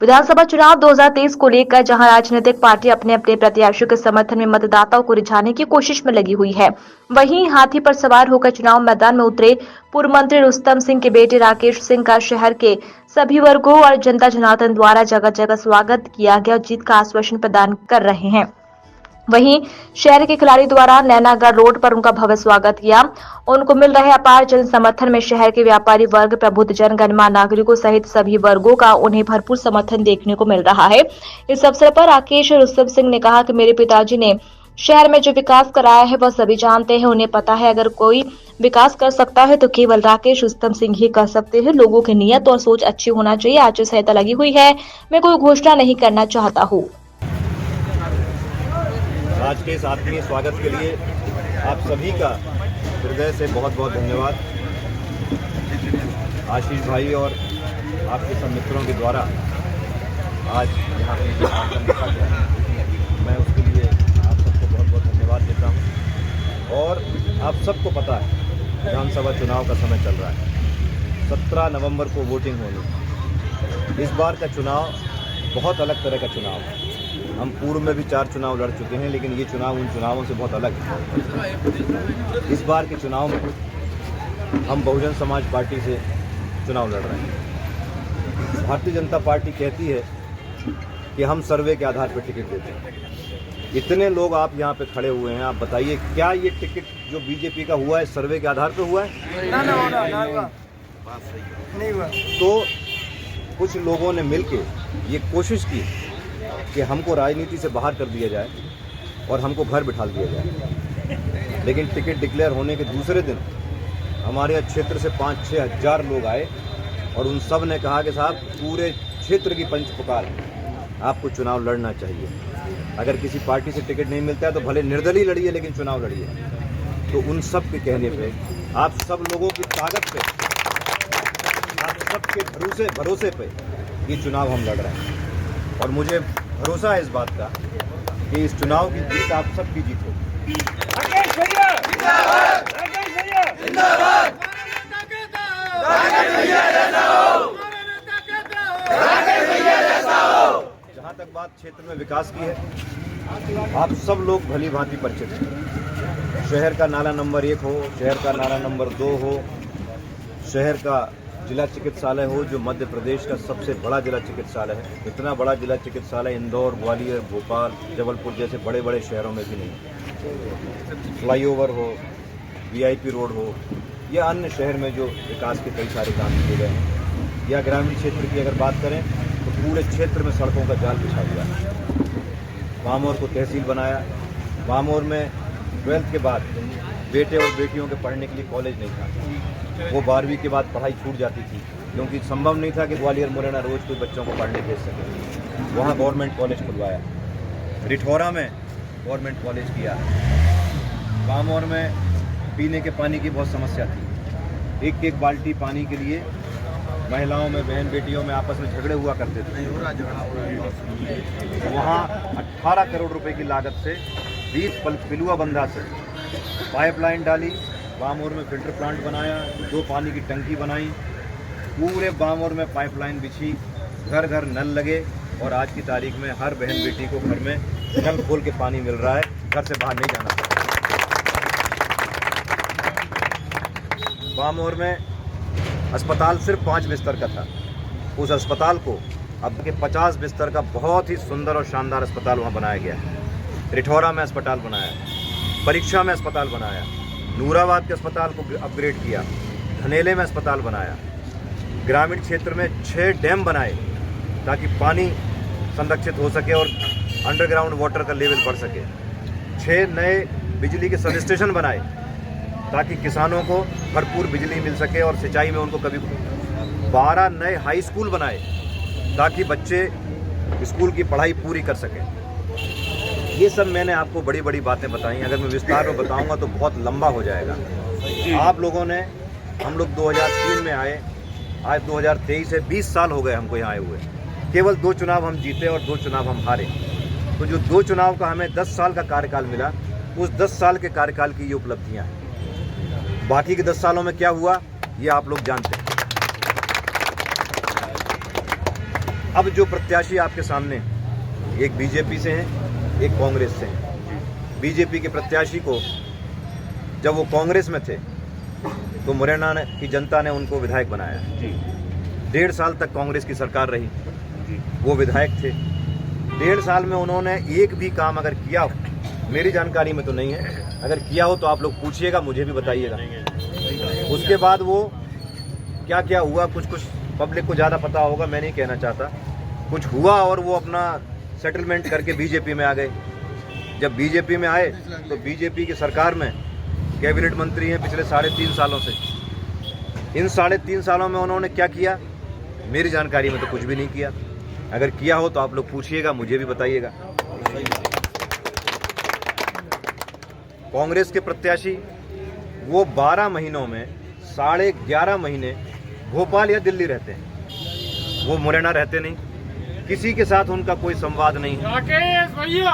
विधानसभा चुनाव 2023 को लेकर जहां राजनीतिक पार्टी अपने अपने प्रत्याशियों के समर्थन में मतदाताओं को रिझाने की कोशिश में लगी हुई है, वहीं हाथी पर सवार होकर चुनाव मैदान में उतरे पूर्व मंत्री रुस्तम सिंह के बेटे राकेश सिंह का शहर के सभी वर्गों और जनता जनार्दन द्वारा जगह जगह स्वागत किया गया और जीत का आश्वासन प्रदान कर रहे हैं। वहीं शहर के खिलाड़ी द्वारा नैनागढ़ रोड पर उनका भव्य स्वागत किया। उनको मिल रहे अपार जन समर्थन में शहर के व्यापारी वर्ग, प्रबुद्धजन, गणमान्य नागरिकों सहित सभी वर्गों का उन्हें भरपूर समर्थन देखने को मिल रहा है। इस अवसर पर राकेश रुस्तम सिंह ने कहा कि मेरे पिताजी ने शहर में जो विकास कराया है वह सभी जानते हैं। उन्हें पता है अगर कोई विकास कर सकता है तो केवल राकेश रुस्तम सिंह ही कर सकते हैं। लोगों की नीयत और सोच अच्छी होना चाहिए। आचार संहिता लगी हुई है, मैं कोई घोषणा नहीं करना चाहता हूँ। आज के इस आत्मीय स्वागत के लिए आप सभी का हृदय से बहुत बहुत धन्यवाद। आशीष भाई और आपके सब मित्रों के द्वारा आज यहाँ पे कार्यक्रम रखा गया है, मैं उसके लिए आप सबको बहुत बहुत धन्यवाद देता हूँ। और आप सबको पता है विधानसभा चुनाव का समय चल रहा है, 17 नवंबर को वोटिंग होनी। इस बार का चुनाव बहुत अलग तरह का चुनाव है। हम पूर्व में भी 4 चुनाव लड़ चुके हैं, लेकिन ये चुनाव उन चुनावों से बहुत अलग है। इस बार के चुनाव में हम बहुजन समाज पार्टी से चुनाव लड़ रहे हैं। भारतीय जनता पार्टी कहती है कि हम सर्वे के आधार पर टिकट देते हैं। इतने लोग आप यहाँ पे खड़े हुए हैं, आप बताइए क्या ये टिकट जो बीजेपी का हुआ है सर्वे के आधार पर हुआ है? नहीं हुआ। तो कुछ लोगों ने मिलके ये कोशिश की कि हमको राजनीति से बाहर कर दिया जाए और हमको घर बिठा दिया जाए। लेकिन टिकट डिक्लेयर होने के दूसरे दिन हमारे क्षेत्र से 5-6 हज़ार लोग आए और उन सब ने कहा कि साहब पूरे क्षेत्र की पंच पुकार है, आपको चुनाव लड़ना चाहिए। अगर किसी पार्टी से टिकट नहीं मिलता है तो भले निर्दलीय लड़िए, लेकिन चुनाव लड़िए। तो उन सब के कहने पे, आप सब लोगों की ताकत पे, आप सबके भरोसे पे ये चुनाव हम लड़ रहे हैं। और मुझे भरोसा है इस बात का कि इस चुनाव की जीत आप सबकी जीत होगी। जहाँ तक बात क्षेत्र में विकास की है, आप सब लोग भली भांति परिचित हैं। शहर का नाला नंबर 1 हो, शहर का नाला नंबर 2 हो, शहर का जिला चिकित्सालय हो जो मध्य प्रदेश का सबसे बड़ा जिला चिकित्सालय है। इतना बड़ा जिला चिकित्सालय इंदौर, ग्वालियर, भोपाल, जबलपुर जैसे बड़े बड़े शहरों में भी नहीं। फ्लाईओवर हो, वीआईपी रोड हो, या अन्य शहर में जो विकास के कई सारे काम किए गए हैं। या ग्रामीण क्षेत्र की अगर बात करें तो पूरे क्षेत्र में सड़कों का जाल बिछा हुआ है। बामोर को तहसील बनाया। बामोर में 12th के बाद बेटे और बेटियों के पढ़ने के लिए कॉलेज नहीं था। वो 12वीं के बाद पढ़ाई छूट जाती थी क्योंकि संभव नहीं था कि ग्वालियर मुरैना रोज कोई बच्चों को पढ़ने भेज सके। वहाँ गवर्नमेंट कॉलेज खुलवाया। रिठौरा में गवर्नमेंट कॉलेज किया। बामोर में पीने के पानी की बहुत समस्या थी। एक बाल्टी पानी के लिए महिलाओं में, बहन बेटियों में आपस में झगड़े हुआ करते थे। वहाँ 18 करोड़ रुपए की लागत से 20 पिलुआ बंधा से पाइपलाइन डाली। बामोर में फिल्टर प्लांट बनाया, 2 पानी की टंकी बनाई। पूरे बामोर में पाइपलाइन बिछी, घर घर नल लगे और आज की तारीख में हर बहन बेटी को घर में नल खोल के पानी मिल रहा है, घर से बाहर नहीं जाना पड़ता। बामोर में अस्पताल सिर्फ 5 बिस्तर का था। उस अस्पताल को अब के 50 बिस्तर का बहुत ही सुंदर और शानदार अस्पताल वहाँ बनाया गया है। रिठौरा में अस्पताल बनाया, परीक्षा में अस्पताल बनाया, नूराबाद के अस्पताल को अपग्रेड किया, धनेले में अस्पताल बनाया। ग्रामीण क्षेत्र में 6 डैम बनाए ताकि पानी संरक्षित हो सके और अंडरग्राउंड वाटर का लेवल बढ़ सके। 6 नए बिजली के सब स्टेशन बनाए ताकि किसानों को भरपूर बिजली मिल सके और सिंचाई में उनको कभी। 12 नए हाई स्कूल बनाए ताकि बच्चे स्कूल की पढ़ाई पूरी कर सकें। ये सब मैंने आपको बड़ी बड़ी बातें बताई। अगर मैं विस्तार में बताऊंगा तो बहुत लंबा हो जाएगा। आप लोगों ने, हम लोग 2003 में आए, आज 2023 है, 20 साल हो गए हमको यहाँ आए हुए। केवल 2 चुनाव हम जीते और 2 चुनाव हम हारे। तो जो 2 चुनाव का हमें 10 साल का कार्यकाल मिला, उस 10 साल के कार्यकाल की ये उपलब्धियाँ हैं। बाकी के 10 सालों में क्या हुआ ये आप लोग जानते हैं। अब जो प्रत्याशी आपके सामने, एक बीजेपी से हैं, एक कांग्रेस से हैं। बीजेपी के प्रत्याशी को जब वो कांग्रेस में थे तो मुरैना की जनता ने उनको विधायक बनाया। 1.5 साल तक कांग्रेस की सरकार रही, वो विधायक थे। 1.5 साल में उन्होंने एक भी काम अगर किया हो, मेरी जानकारी में तो नहीं है, अगर किया हो तो आप लोग पूछिएगा, मुझे भी बताइएगा। उसके बाद वो क्या क्या हुआ, कुछ पब्लिक को ज़्यादा पता होगा, मैं नहीं कहना चाहता। कुछ हुआ और वो अपना सेटलमेंट करके बीजेपी में आ गए। जब बीजेपी में आए तो बीजेपी की सरकार में कैबिनेट मंत्री हैं पिछले 3.5 सालों से। इन 3.5 सालों में उन्होंने क्या किया, मेरी जानकारी में तो कुछ भी नहीं किया। अगर किया हो तो आप लोग पूछिएगा, मुझे भी बताइएगा। कांग्रेस के प्रत्याशी वो 12 महीनों में 11.5 महीने भोपाल या दिल्ली रहते हैं, वो मुरैना रहते नहीं। किसी के साथ उनका कोई संवाद नहीं है।